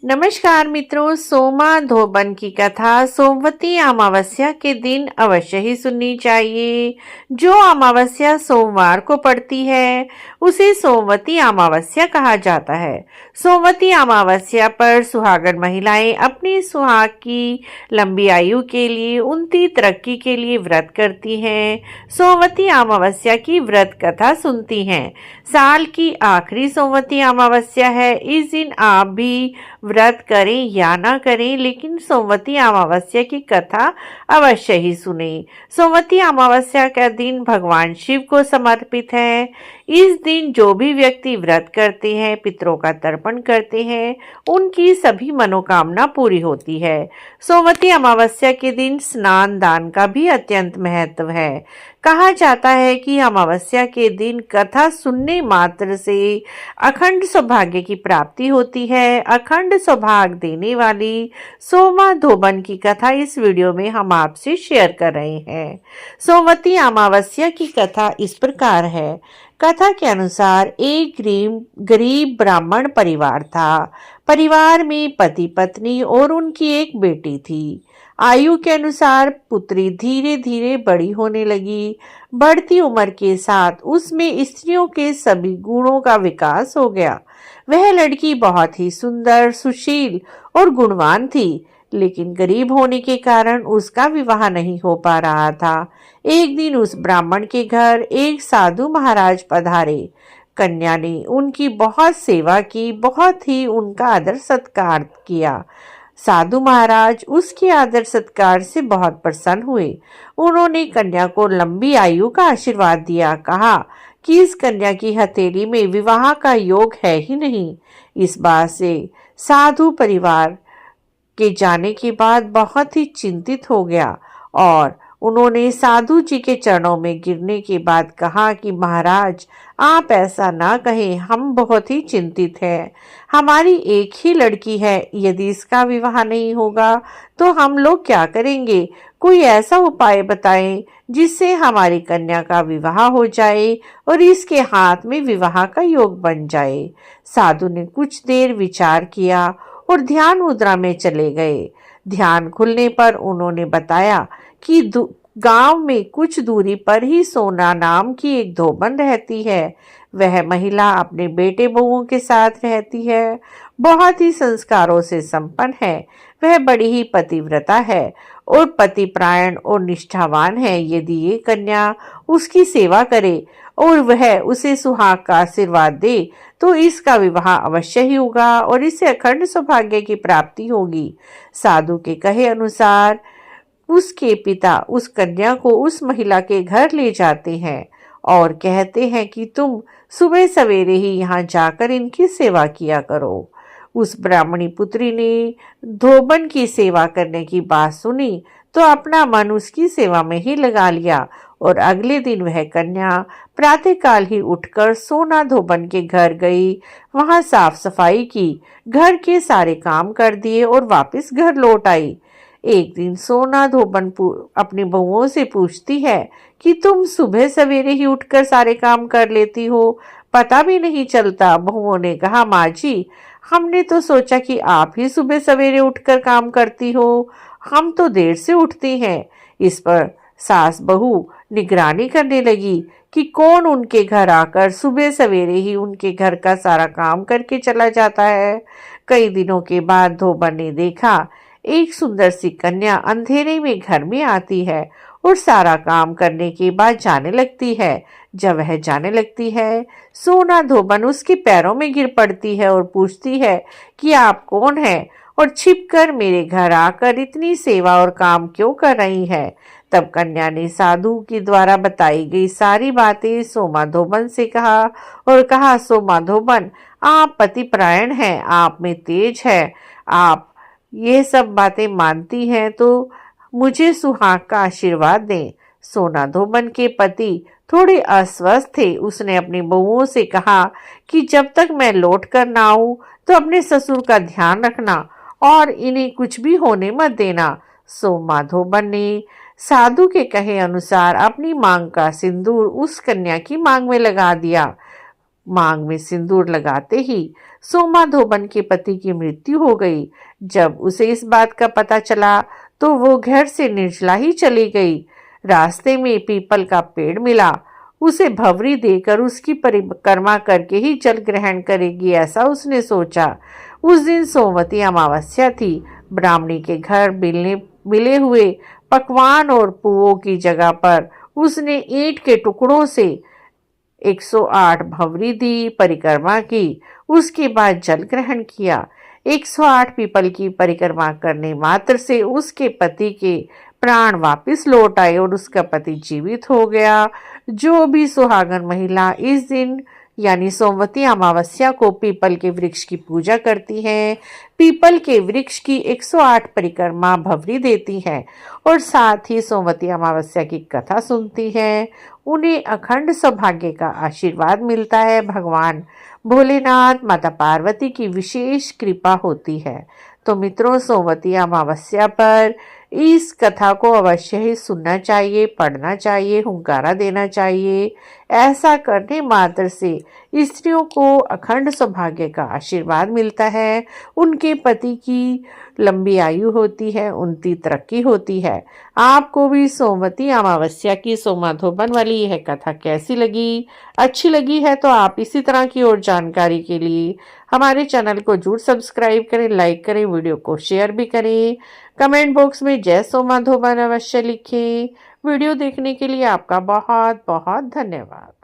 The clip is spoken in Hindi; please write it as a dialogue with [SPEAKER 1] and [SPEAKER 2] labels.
[SPEAKER 1] नमस्कार मित्रों, सोमा धोबन की कथा सोमवती अमावस्या के दिन अवश्य ही सुननी चाहिए। जो अमावस्या सोमवार को पड़ती है उसे सोमवती अमावस्या कहा जाता है। सोमवती अमावस्या पर सुहागन महिलाएं अपनी सुहाग की लंबी आयु के लिए, उनकी तरक्की के लिए व्रत करती हैं। सोमवती अमावस्या की व्रत कथा सुनती हैं। साल की आखिरी सोमवती अमावस्या है। इस दिन आप भी व्रत करें या ना करें, लेकिन सोमवती अमावस्या की कथा अवश्य ही सुने। सोमवती अमावस्या का दिन भगवान शिव को समर्पित है। इस दिन जो भी व्यक्ति व्रत करते हैं, पितरों का तर्पण करते हैं, उनकी सभी मनोकामना पूरी होती है। सोमवती अमावस्या के दिन स्नान दान का भी अत्यंत महत्व है। कहा जाता है कि अमावस्या के दिन कथा सुनने मात्र से अखंड सौभाग्य की प्राप्ति होती है। अखंड सौभाग्य देने वाली सोमा धोबन की कथा इस वीडियो में हम आपसे शेयर कर रहे हैं। सोमवती अमावस्या की कथा इस प्रकार है। कथा के अनुसार एक गरीब ब्राह्मण परिवार था। परिवार में पति पत्नी और उनकी एक बेटी थी। आयु के अनुसार पुत्री धीरे धीरे बड़ी होने लगी। बढ़ती उम्र के साथ उसमें स्त्रियों के सभी गुणों का विकास हो गया। वह लड़की बहुत ही सुंदर, सुशील और गुणवान थी, लेकिन गरीब होने के कारण उसका विवाह नहीं हो पा रहा था। एक दिन उस ब्राह्मण के घर एक साधु महाराज पधारे। कन्या ने उनकी बहुत सेवा की, बहुत ही उनका आदर सत्कार किया। साधु महाराज उसके आदर सत्कार से बहुत प्रसन्न हुए। उन्होंने कन्या को लंबी आयु का आशीर्वाद दिया। कहा कि इस कन्या की हथेली में विवाह का योग है ही नहीं। इस बात से साधु परिवार के जाने के बाद बहुत ही चिंतित हो गया और उन्होंने साधु जी के चरणों में गिरने के बाद कहा कि महाराज, आप ऐसा ना कहें, हम बहुत ही चिंतित हैं। हमारी एक ही लड़की है, यदि इसका विवाह नहीं होगा तो हम लोग क्या करेंगे? कोई ऐसा उपाय बताएं जिससे हमारी कन्या का विवाह हो जाए और इसके हाथ में विवाह का योग बन जाए। साधु ने कुछ देर विचार किया और ध्यान मुद्रा में चले गए। ध्यान खुलने पर उन्होंने बताया कि गांव में कुछ दूरी पर ही सोना नाम की एक धोबन रहती है। वह महिला अपने बेटे बहुओं के साथ रहती है, बहुत ही संस्कारों से संपन्न है। वह बड़ी ही पतिव्रता है और पतिपरायण और निष्ठावान है। यदि ये कन्या उसकी सेवा करे और वह उसे सुहाग का आशीर्वाद दे तो इसका विवाह अवश्य ही होगा और इससे अखंड सौभाग्य की प्राप्ति होगी। साधु के कहे अनुसार उसके पिता उस कन्या को उस महिला के घर ले जाते हैं और कहते हैं कि तुम सुबह सवेरे ही यहाँ जाकर इनकी सेवा किया करो। उस ब्राह्मणी पुत्री ने धोबन की सेवा करने की बात सुनी तो अपना मन उसकी सेवा में ही लगा लिया और अगले दिन वह कन्या प्रातःकाल ही उठकर सोना धोबन के घर गई। वहां साफ सफाई की, घर के सारे काम कर दिए और वापस घर लौट आई। एक दिन सोना धोबन अपनी बहुओं से पूछती है कि तुम सुबह सवेरे ही उठकर सारे काम कर लेती हो, पता भी नहीं चलता। बहुओं ने कहा, माँ जी, हमने तो सोचा कि आप ही सुबह सवेरे उठकर काम करती हो, हम तो देर से उठती हैं। इस पर सास बहू निगरानी करने लगी कि कौन उनके घर आकर सुबह सवेरे ही उनके घर का सारा काम करके चला जाता है। कई दिनों के बाद धोबन ने देखा एक सुंदर सी कन्या अंधेरे में घर में आती है और सारा काम करने के बाद जाने लगती है। जब वह जाने लगती है, सोना धोबन उसके पैरों में गिर पड़ती है और पूछती है कि आप कौन हैं और छिपकर मेरे घर आकर इतनी सेवा और काम क्यों कर रही है। तब कन्या ने साधु के द्वारा बताई गई सारी बातें सोमा धोबन से कहा और कहा, सोमा धोबन, आप पतिपरायण हैं, आप में तेज है, आप ये सब बातें मानती हैं तो मुझे सुहाग का आशीर्वाद दें। सोना धोबन के पति थोड़े अस्वस्थ थे। उसने अपनी बहुओं से कहा कि जब तक मैं लौट कर ना आऊं तो अपने ससुर का ध्यान रखना और इन्हें कुछ भी होने मत देना। सोमा धोबन ने साधु के कहे अनुसार अपनी मांग का सिंदूर उस कन्या की मांग में लगा दिया। मांग में सिंदूर लगाते ही सोमा धोबन के पति की मृत्यु हो गई। जब उसे इस बात का पता चला तो वो घर से निर्जला ही चली गई। रास्ते में पीपल का पेड़ मिला, उसे भवरी देकर उसकी परिक्रमा करके ही जल ग्रहण करेगी, ऐसा उसने सोचा। उस दिन सोमवती अमावस्या थी। ब्राह्मणी के घर मिले हुए पकवान और पुओं की जगह पर उसने ईंट के टुकड़ों से 108 भंवरी दी, परिक्रमा की, उसके बाद जल ग्रहण किया। 108 पीपल की परिक्रमा करने मात्र से उसके पति के प्राण वापस लौट आए और उसका पति जीवित हो गया। जो भी सुहागन महिला इस दिन यानी सोमवती अमावस्या को पीपल के वृक्ष की पूजा करती हैं, पीपल के वृक्ष की 108 परिक्रमा भवरी देती हैं और साथ ही सोमवती अमावस्या की कथा सुनती हैं, उन्हें अखंड सौभाग्य का आशीर्वाद मिलता है। भगवान भोलेनाथ माता पार्वती की विशेष कृपा होती है। तो मित्रों, सोमवती अमावस्या पर इस कथा को अवश्य ही सुनना चाहिए, पढ़ना चाहिए, हुंकारा देना चाहिए। ऐसा करने मात्र से स्त्रियों को अखंड सौभाग्य का आशीर्वाद मिलता है, उनके पति की लंबी आयु होती है, उनकी तरक्की होती है। आपको भी सोमवती अमावस्या की सोमा धोबन वाली यह कथा कैसी लगी? अच्छी लगी है तो आप इसी तरह की और जानकारी के लिए हमारे चैनल को जरूर सब्सक्राइब करें, लाइक करें, वीडियो को शेयर भी करें। कमेंट बॉक्स में जय सोमा धोबन अवश्य लिखें। वीडियो देखने के लिए आपका बहुत बहुत धन्यवाद।